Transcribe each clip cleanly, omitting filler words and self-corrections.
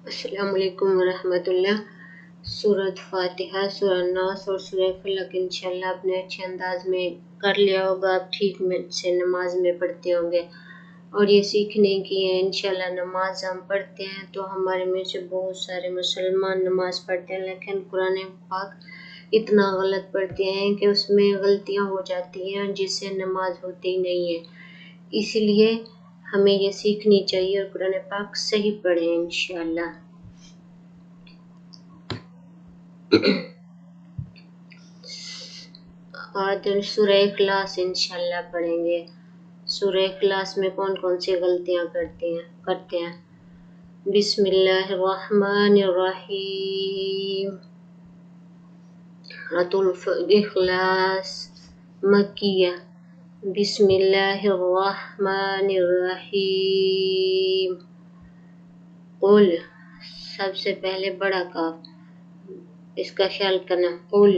السلام علیکم ورحمۃ اللہ۔ سورۃ فاتحہ، سورہ ناس اور سورہ فلق انشاءاللہ اپنے اچھے انداز میں کر لیا ہوگا، آپ ٹھیک سے نماز میں پڑھتے ہوں گے، اور یہ سیکھنے کی ہے انشاءاللہ۔ نماز ہم پڑھتے ہیں تو ہمارے میں سے بہت سارے مسلمان نماز پڑھتے ہیں، لیکن قرآن پاک اتنا غلط پڑھتے ہیں کہ اس میں غلطیاں ہو جاتی ہیں جس سے نماز ہوتی نہیں ہے۔ اس لیے ہمیں یہ سیکھنی چاہیے اور قرآن پاک صحیح پڑھیں انشاءاللہ۔ آج ہم سورہ اخلاص انشاءاللہ پڑھیں گے۔ سورہ اخلاص میں کون کون سی غلطیاں کرتے ہیں۔ بسم اللہ الرحمن الرحیم۔ سورۃ الاخلاص مکیہ۔ بسم اللہ الرحمن الرحیم۔ قل، سب سے پہلے بڑا کاف، اس کا خیال کرنا۔ قل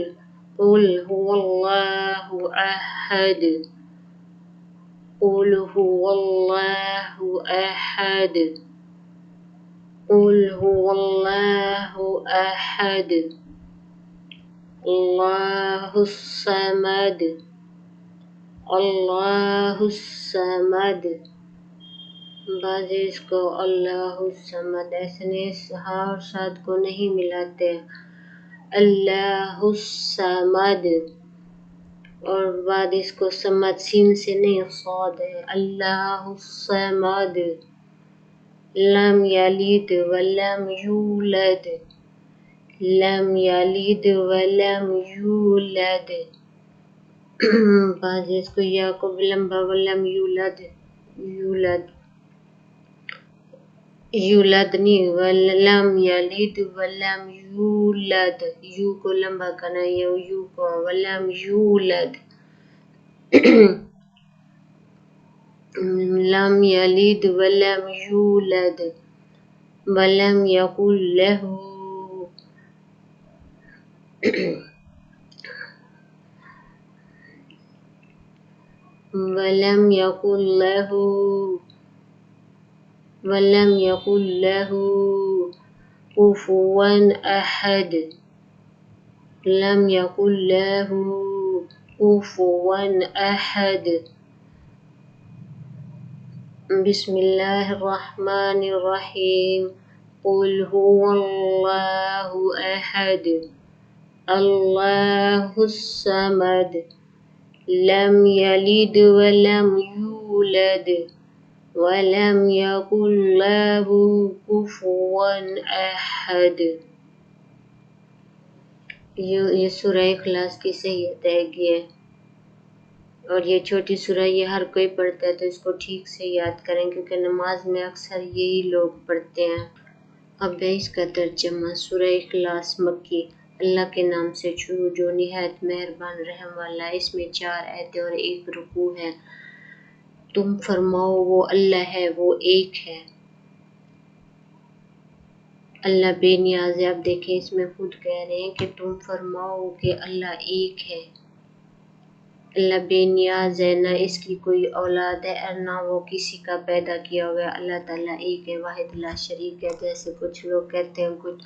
هو اللہ احد، قل هو اللہ احد، قل هو اللہ احد، اللہ الصمد، اللہ الصمد۔ بعض اس کو اللہ الصمد ایسے نہیں، ہاں اور صاد کو نہیں ملاتے، اللہ الصمد، اور بعد اس کو صمد سین سے نہیں، صاد ہے، اللہ الصمد۔ لم یلد ولم یولد، لم یلد ولم یولد۔ بعض اس کو یا کو لمبا ولم یولد، یولد یولد نہیں، ولم یلد ولم یولد، یو کو لمبا کرنا، یو کو ولم یولد۔ لم یلد ولم یولد ولم یکن لہ، ولم یکن لہ، ولم یکن لہ کفوا احد، لم یکن لہ کفوا احد۔ بسم اللہ الرحمن الرحیم۔ قل هو اللہ احد، اللہ الصمد، لم یلد ولم یولد ولم یکن لہ کفوا احد۔ یہ سورہ اخلاص کی صحیح ادائیگی ہے، اور یہ چھوٹی سورہ یہ ہر کوئی پڑھتا ہے، تو اس کو ٹھیک سے یاد کریں، کیونکہ نماز میں اکثر یہی لوگ پڑھتے ہیں۔ اب ہے اس کا ترجمہ۔ سورہ اخلاص مکی، اللہ کے نام سے شروع جو نہایت مہربان رحم والا ہے۔ اس میں 4 آیتیں اور 1 رکوع ہے۔ تم فرماؤ وہ اللہ ہے، وہ ایک ہے، اللہ بے نیاز ہے۔ اب دیکھیں اس میں خود کہہ رہے ہیں کہ تم فرماؤ کہ اللہ ایک ہے، اللہ بے نیاز ہے، نہ اس کی کوئی اولاد ہے اور نہ وہ کسی کا پیدا کیا ہوا ہے۔ اللہ تعالیٰ ایک ہے، واحد لا شریک ہے۔ جیسے کچھ لوگ کہتے ہیں، کچھ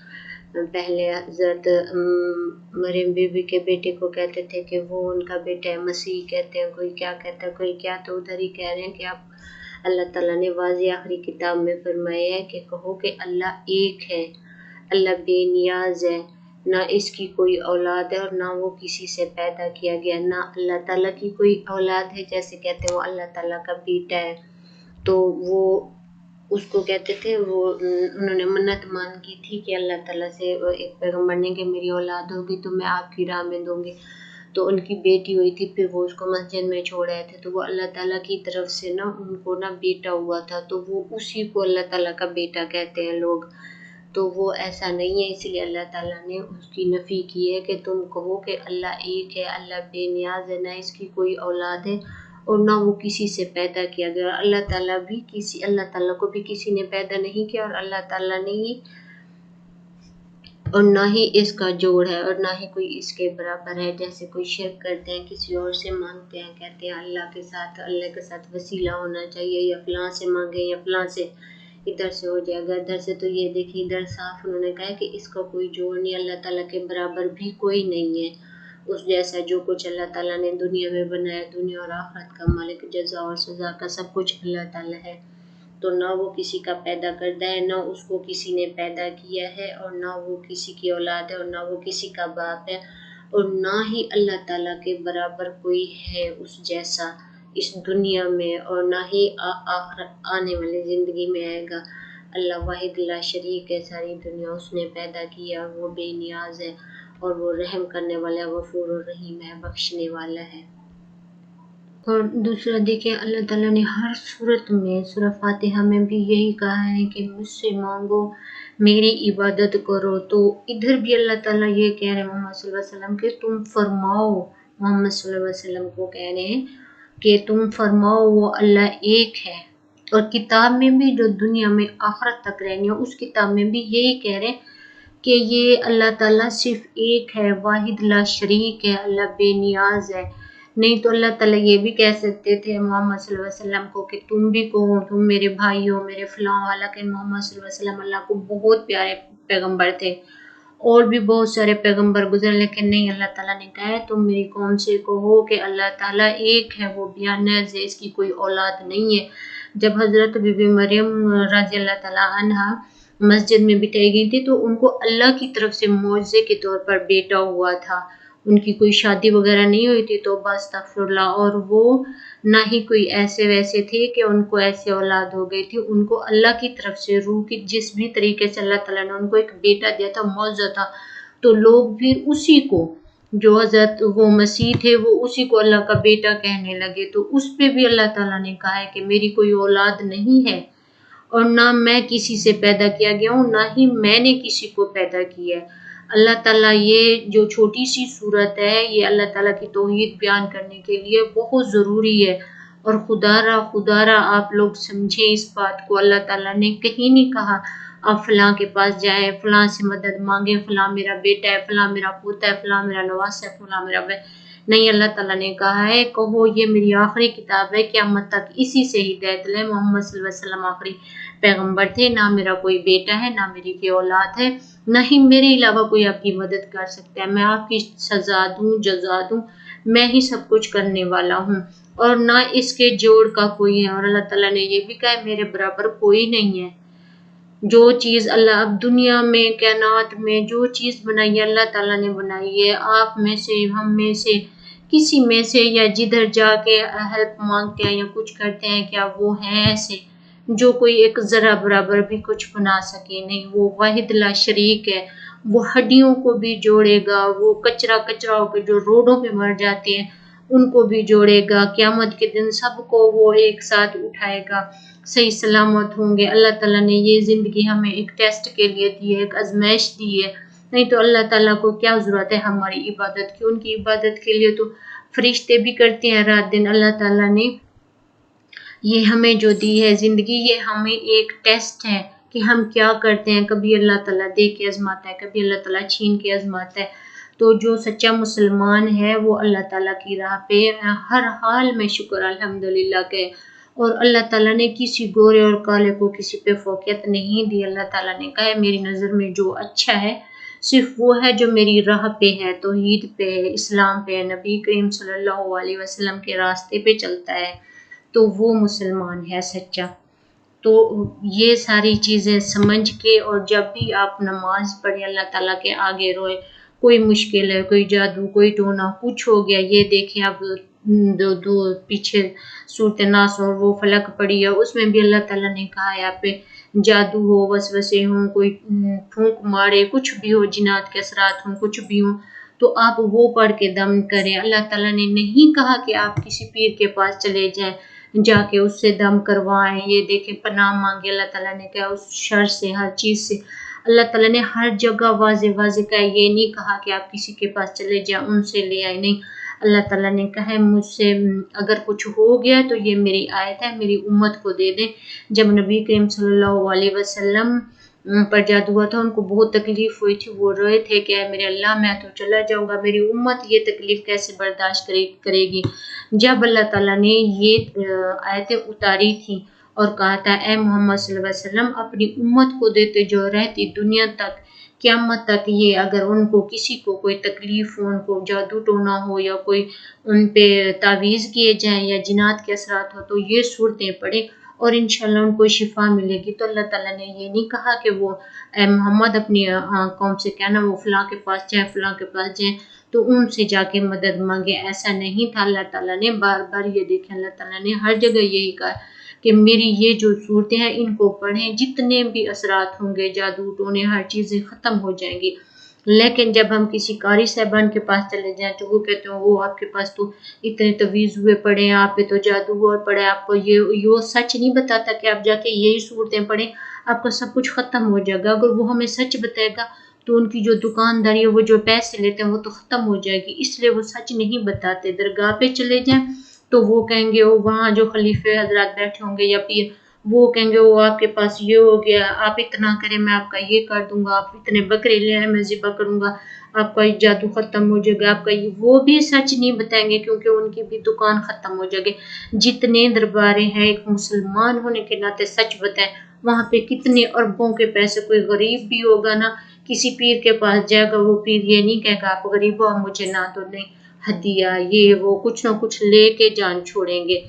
پہلے حضرت مریم بی بی کے بیٹے کو کہتے تھے کہ وہ ان کا بیٹا ہے، مسیح کہتے ہیں، کوئی کیا کہتا ہے، کوئی کیا، تو ادھر ہی کہہ رہے ہیں کہ آپ اللہ تعالیٰ نے واضح آخری کتاب میں فرمایا ہے کہ کہو کہ اللہ ایک ہے، اللہ بے نیاز ہے، نہ اس کی کوئی اولاد ہے اور نہ وہ کسی سے پیدا کیا گیا، نہ اللہ تعالیٰ کی کوئی اولاد ہے، جیسے کہتے ہیں وہ اللہ تعالیٰ کا بیٹا ہے، تو وہ اس کو کہتے تھے، وہ انہوں نے منت مانگی تھی کہ اللہ تعالیٰ سے ایک پیغمبر نے کہ میری اولاد ہوگی تو میں آپ کی راہ میں دوں گی، تو ان کی بیٹی ہوئی تھی، پھر وہ اس کو مسجد میں چھوڑ آئے تھے، تو وہ اللہ تعالیٰ کی طرف سے نا ان کو نا بیٹا ہوا تھا، تو وہ اسی کو اللہ تعالیٰ کا بیٹا کہتے ہیں لوگ، تو وہ ایسا نہیں ہے، اس لیے اللہ تعالیٰ نے اس کی نفی کی ہے کہ تم کہو کہ اللہ ایک ہے، اللہ بے نیاز ہے، نہ اس کی کوئی اولاد ہے اور نہ وہ کسی سے پیدا کیا گیا۔ اللہ تعالیٰ کو بھی کسی نے پیدا نہیں کیا، اور اللہ تعالیٰ نے ہی، اور نہ ہی اس کا جوڑ ہے، اور نہ ہی کوئی اس کے برابر ہے۔ جیسے کوئی شرک کرتے ہیں، کسی اور سے مانگتے ہیں، کہتے ہیں اللہ کے ساتھ وسیلہ ہونا چاہیے، یا فلاں سے مانگیں یا فلاں سے، ادھر سے ہو جائے گا، ادھر سے۔ تو یہ دیکھیے ادھر صاف انہوں نے کہا ہے کہ اس کا کوئی جوڑ نہیں، اللہ تعالیٰ کے برابر بھی کوئی نہیں ہے اس جیسا۔ جو کچھ اللہ تعالیٰ نے دنیا میں بنایا، دنیا اور آخرت کا مالک، جزا اور سزا کا سب کچھ اللہ تعالیٰ ہے۔ تو نہ وہ کسی کا پیدا کرتا ہے، نہ اس کو کسی نے پیدا کیا ہے، اور نہ وہ کسی کی اولاد ہے، اور نہ وہ کسی کا باپ ہے، اور نہ ہی اللہ تعالیٰ کے برابر کوئی ہے اس جیسا اس دنیا میں، اور نہ ہی آخرت آنے والی زندگی میں آئے گا۔ اللہ واحد لا شریک ہے، ساری دنیا اس نے پیدا کیا، وہ بے نیاز ہے اور وہ رحم کرنے والا، غفور الرحیم ہے، بخشنے والا ہے۔ اور دوسرا دیکھیں اللہ تعالیٰ نے ہر صورت میں، سورہ فاتحہ میں بھی یہی کہا ہے کہ مجھ سے مانگو، میری عبادت کرو۔ تو ادھر بھی اللہ تعالیٰ یہ کہہ رہے ہیں محمد صلی اللہ علیہ وسلم کہ تم فرماؤ، محمد صلی اللہ علیہ وسلم کو کہہ رہے ہیں کہ تم فرماؤ وہ اللہ ایک ہے۔ اور کتاب میں بھی جو دنیا میں آخرت تک رہنی ہے اس کتاب میں بھی یہی کہہ رہے ہیں کہ یہ اللہ تعالیٰ صرف ایک ہے، واحد لا شریک ہے، اللہ بے نیاز ہے۔ نہیں تو اللہ تعالیٰ یہ بھی کہہ سکتے تھے محمد صلی اللہ علیہ وسلم کو کہ تم بھی کہو تم میرے بھائی ہو، میرے فلاں والا، کہ محمد صلی اللہ علیہ وسلم اللہ کو بہت پیارے پیغمبر تھے، اور بھی بہت سارے پیغمبر گزرے، لیکن نہیں، اللہ تعالیٰ نے کہا ہے تم میری قوم سے کہو کہ اللہ تعالیٰ ایک ہے، وہ بے نیاز ہے، اس کی کوئی اولاد نہیں ہے۔ جب حضرت بی بی مریم رضی اللہ تعالیٰ عنہا مسجد میں بٹھائی گئی تھی تو ان کو اللہ کی طرف سے معجزے کے طور پر بیٹا ہوا تھا، ان کی کوئی شادی وغیرہ نہیں ہوئی تھی، توبہ استغفر اللہ، اور وہ نہ ہی کوئی ایسے ویسے تھے کہ ان کو ایسے اولاد ہو گئی تھی، ان کو اللہ کی طرف سے روح کی جس بھی طریقے سے اللہ تعالیٰ نے ان کو ایک بیٹا دیا تھا، معجزہ تھا۔ تو لوگ پھر اسی کو، جو حضرت وہ مسیح تھے، وہ اسی کو اللہ کا بیٹا کہنے لگے۔ تو اس پہ بھی اللہ تعالیٰ نے کہا ہے کہ میری کوئی اولاد نہیں ہے، اور نہ میں کسی سے پیدا کیا گیا ہوں، نہ ہی میں نے کسی کو پیدا کیا ہے۔ اللہ تعالیٰ یہ جو چھوٹی سی صورت ہے، یہ اللہ تعالیٰ کی توحید بیان کرنے کے لیے بہت ضروری ہے، اور خدا را آپ لوگ سمجھیں اس بات کو۔ اللہ تعالیٰ نے کہیں نہیں کہا آپ فلاں کے پاس جائیں، فلاں سے مدد مانگیں، فلاں میرا بیٹا ہے، فلاں میرا پوتا ہے، فلاں میرا نواس ہے، فلاں میرا نہیں، اللہ تعالیٰ نے کہا ہے کہو یہ میری آخری کتاب ہے، قیامت تک اسی سے ہدایت لے۔ محمد صلی اللہ علیہ وسلم آخری پیغمبر تھے، نہ میرا کوئی بیٹا ہے، نہ میری کوئی اولاد ہے، نہ ہی میرے علاوہ کوئی آپ کی مدد کر سکتا ہے۔ میں آپ کی سزا دوں، جزا دوں، میں ہی سب کچھ کرنے والا ہوں، اور نہ اس کے جوڑ کا کوئی ہے۔ اور اللہ تعالیٰ نے یہ بھی کہا ہے میرے برابر کوئی نہیں ہے۔ جو چیز اللہ اب دنیا میں، کائنات میں جو چیز بنائی ہے اللہ تعالیٰ نے بنائی ہے، آپ میں سے، ہم میں سے، کسی میں سے، یا جدھر جا کے ہیلپ مانگتے ہیں یا کچھ کرتے ہیں، کیا وہ ہیں ایسے جو کوئی ایک ذرہ برابر بھی کچھ بنا سکے؟ نہیں، وہ واحد لا شریک ہے۔ وہ ہڈیوں کو بھی جوڑے گا، وہ کچرا ہو کے جو روڈوں پہ مر جاتے ہیں ان کو بھی جوڑے گا، قیامت کے دن سب کو وہ ایک ساتھ اٹھائے گا، صحیح سلامت ہوں گے۔ اللہ تعالیٰ نے یہ زندگی ہمیں ایک ٹیسٹ کے لیے دی ہے، ایک آزمائش دی ہے، نہیں تو اللہ تعالیٰ کو کیا ضرورت ہے ہماری عبادت کی؟ ان کی عبادت کے لیے تو فرشتے بھی کرتے ہیں رات دن۔ اللہ تعالیٰ نے یہ ہمیں جو دی ہے زندگی، یہ ہمیں ایک ٹیسٹ ہے کہ ہم کیا کرتے ہیں۔ کبھی اللہ تعالیٰ دے کے آزماتا ہے، کبھی اللہ تعالیٰ چھین کے آزماتا ہے۔ تو جو سچا مسلمان ہے وہ اللہ تعالیٰ کی راہ پہ ہر حال میں شکر الحمدللہ کہ، اور اللہ تعالیٰ نے کسی گورے اور کالے کو کسی پہ فوقیت نہیں دی۔ اللہ تعالیٰ نے کہا ہے میری نظر میں جو اچھا ہے صرف وہ ہے جو میری راہ پہ ہے، توحید پہ، اسلام پہ، نبی کریم صلی اللہ علیہ وسلم کے راستے پہ چلتا ہے، تو وہ مسلمان ہے سچا۔ تو یہ ساری چیزیں سمجھ کے، اور جب بھی آپ نماز پڑھیں اللہ تعالیٰ کے آگے روئے، کوئی مشکل ہے، کوئی جادو، کوئی ٹونا، کچھ ہو گیا، یہ دیکھیں اب دو پیچھے سورۃ ناس اور وہ فلق پڑھی ہے، اس میں بھی اللہ تعالیٰ نے کہا ہے آپ پہ جادو ہو، وسوسے ہوں، کوئی پھونک مارے، کچھ بھی ہو، جنات کے اثرات ہوں، کچھ بھی ہوں، تو آپ وہ پڑھ کے دم کریں۔ اللہ تعالیٰ نے نہیں کہا کہ آپ کسی پیر کے پاس چلے جائیں، جا کے اس سے دم کروائیں، یہ دیکھیں پناہ مانگے۔ اللہ تعالیٰ نے کہا اس شر سے، ہر چیز سے، اللہ تعالیٰ نے ہر جگہ واضح کہا، یہ نہیں کہا کہ آپ کسی کے پاس چلے جائیں ان سے لے آئے، نہیں، اللہ تعالیٰ نے کہا ہے مجھ سے اگر کچھ ہو گیا تو یہ میری آیت ہے، میری امت کو دے دیں۔ جب نبی کریم صلی اللہ علیہ وسلم پر جادو ہوا تھا، ان کو بہت تکلیف ہوئی تھی، وہ روئے تھے کہ اے میرے اللہ میں تو چلا جاؤں گا، میری امت یہ تکلیف کیسے برداشت کرے گی؟ جب اللہ تعالیٰ نے یہ آیتیں اتاری تھیں اور کہا تھا اے محمد صلی اللہ علیہ وسلم اپنی امت کو دیتے جو رہتی دنیا تک قیامت تک، یہ اگر ان کو کسی کو کوئی تکلیف ہو، ان کو جادو ٹونا ہو یا کوئی ان پہ تعویذ کیے جائیں یا جنات کے اثرات ہو تو یہ صورتیں پڑھیں اور انشاءاللہ ان کو شفا ملے گی۔ تو اللہ تعالیٰ نے یہ نہیں کہا کہ وہ اے محمد اپنی قوم سے کہنا وہ فلاں کے پاس جائیں، فلاں کے پاس جائیں تو ان سے جا کے مدد مانگے، ایسا نہیں تھا۔ اللہ تعالیٰ نے بار بار یہ دیکھیں، اللہ تعالیٰ نے ہر جگہ یہی کہا کہ میری یہ جو صورتیں ہیں ان کو پڑھیں، جتنے بھی اثرات ہوں گے جادو ٹونے ہر چیزیں ختم ہو جائیں گی۔ لیکن جب ہم کسی قاری صاحبان کے پاس چلے جائیں تو وہ کہتے ہیں وہ آپ کے پاس تو اتنے تویز ہوئے پڑے ہیں، آپ پہ تو جادو اور پڑے، آپ کو یہ سچ نہیں بتاتا کہ آپ جا کے یہی صورتیں پڑھیں آپ کا سب کچھ ختم ہو جائے گا۔ اگر وہ ہمیں سچ بتائے گا تو ان کی جو دکانداری ہے، وہ جو پیسے لیتے ہیں وہ تو ختم ہو جائے گی، اس لیے وہ سچ نہیں بتاتے۔ درگاہ پہ چلے جائیں تو وہ کہیں گے وہاں جو خلیفے حضرات بیٹھے ہوں گے یا پیر، وہ کہیں گے وہ آپ کے پاس یہ ہو گیا، آپ اتنا کریں میں آپ کا یہ کر دوں گا، آپ اتنے بکرے لے آئیں میں ذبح کروں گا، آپ کا یہ جادو ختم ہو جائے گا، آپ کا یہ، وہ بھی سچ نہیں بتائیں گے کیونکہ ان کی بھی دکان ختم ہو جائے گی۔ جتنے درباریں ہیں ایک مسلمان ہونے کے ناطے سچ بتائیں، وہاں پہ کتنے اربوں کے پیسے، کوئی غریب بھی ہوگا نا کسی پیر کے پاس جائے گا، وہ پیر یہ نہیں کہے گا آپ غریب ہو مجھے نہ دو، نہیں، ہدیہ یہ وہ کچھ نہ کچھ لے کے جان چھوڑیں گے۔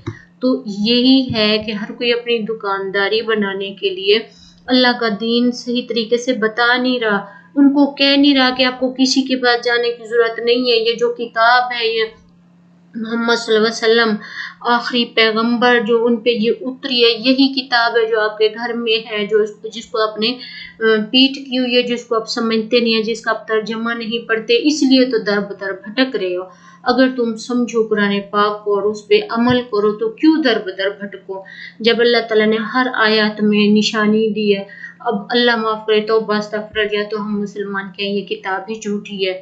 تو یہی ہے کہ ہر کوئی اپنی دکانداری بنانے کے لیے اللہ کا دین صحیح طریقے سے بتا نہیں رہا، ان کو کہہ نہیں رہا کہ آپ کو کسی کے پاس جانے کی ضرورت نہیں ہے، یہ جو کتاب ہے یہ محمد صلی اللہ علیہ وسلم آخری پیغمبر جو ان پہ یہ اتری ہے، یہی کتاب ہے جو آپ کے گھر میں ہے، جو جس کو آپ نے پیٹھ کی ہوئی ہے، جس کو آپ سمجھتے نہیں ہیں، جس کا آپ ترجمہ نہیں پڑھتے، اس لیے تو در بدر بھٹک رہے ہو۔ اگر تم سمجھو قرآن پاک کو اور اس پہ عمل کرو تو کیوں در بدر بھٹکو؟ جب اللہ تعالیٰ نے ہر آیات میں نشانی دی ہے، اب اللہ معاف کرے توبہ استغفر یا تو ہم مسلمان کہیں یہ کتاب ہی جھوٹی ہے،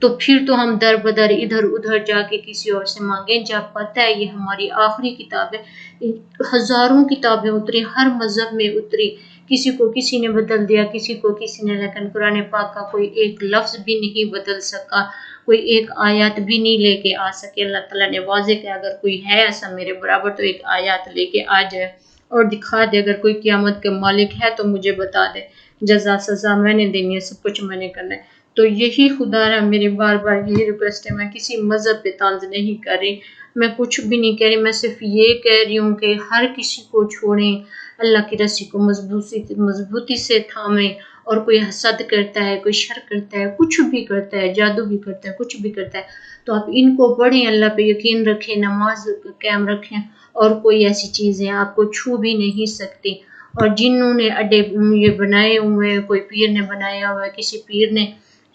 تو پھر تو ہم در بدر ادھر ادھر جا کے کسی اور سے مانگیں، جب پتہ ہے یہ ہماری آخری کتاب ہے۔ ہزاروں کتابیں اتری، ہر مذہب میں اتری، کسی کو کسی نے بدل دیا، کسی کو کسی نے، لیکن قرآن پاک کا کوئی ایک لفظ بھی نہیں بدل سکا، کوئی ایک آیات بھی نہیں لے کے آ سکے۔ اللہ تعالیٰ نے واضح کیا اگر کوئی ہے ایسا میرے برابر تو ایک آیات لے کے آ جائے اور دکھا دے، اگر کوئی قیامت کے مالک ہے تو مجھے بتا دے، جزا سزا میں نے دینی ہے، سب کچھ میں نے کرنا ہے۔ تو یہی خدا رہا میری بار بار یہی ریکویسٹ ہے، میں کسی مذہب پہ طنز نہیں کر رہی، میں کچھ بھی نہیں کہہ رہی، میں صرف یہ کہہ رہی ہوں کہ ہر کسی کو چھوڑیں، اللہ کی رسی کو مضبوطی سے تھامیں، اور کوئی حسد کرتا ہے، کوئی شر کرتا ہے، کچھ بھی کرتا ہے، جادو بھی کرتا ہے، کچھ بھی کرتا ہے تو آپ ان کو پڑھیں، اللہ پہ یقین رکھیں، نماز قائم رکھیں، اور کوئی ایسی چیزیں آپ کو چھو بھی نہیں سکتی۔ اور جنہوں نے اڈے یہ بنائے ہوئے ہیں، کوئی پیر نے بنایا ہوا ہے، کسی پیر نے،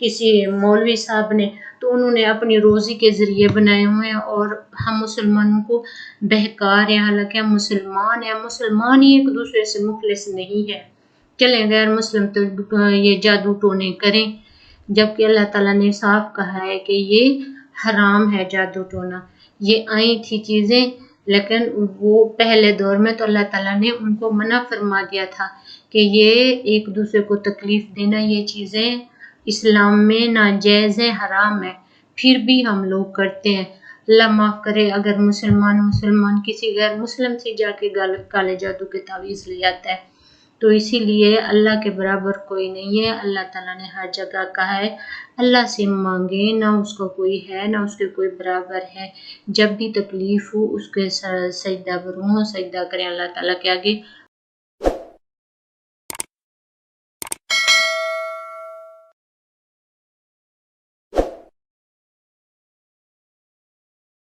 کسی مولوی صاحب نے، تو انہوں نے اپنی روزی کے ذریعے بنائے ہوئے ہیں اور ہم مسلمانوں کو بہکا رہے ہیں، حالانکہ ہم مسلمان ہیں، مسلمان ہی ایک دوسرے سے مخلص نہیں ہے۔ چلیں غیر مسلم تو یہ جادو ٹونے کریں، جبکہ اللہ تعالیٰ نے صاف کہا ہے کہ یہ حرام ہے جادو ٹونا۔ یہ آئی تھی چیزیں لیکن وہ پہلے دور میں تو اللہ تعالیٰ نے ان کو منع فرما دیا تھا کہ یہ ایک دوسرے کو تکلیف دینا، یہ چیزیں اسلام میں ناجائز ہے، حرام ہے، پھر بھی ہم لوگ کرتے ہیں۔ اللہ معاف کرے اگر مسلمان کسی غیر مسلم سے جا کے کالے جادو کے تعویذ لے آتا ہے، تو اسی لیے اللہ کے برابر کوئی نہیں ہے۔ اللہ تعالیٰ نے ہر جگہ کہا ہے اللہ سے مانگے، نہ اس کا کوئی ہے نہ اس کے کوئی برابر ہے، جب بھی تکلیف ہو اس کے سجدہ کروں، سجدہ کریں اللہ تعالیٰ کے آگے،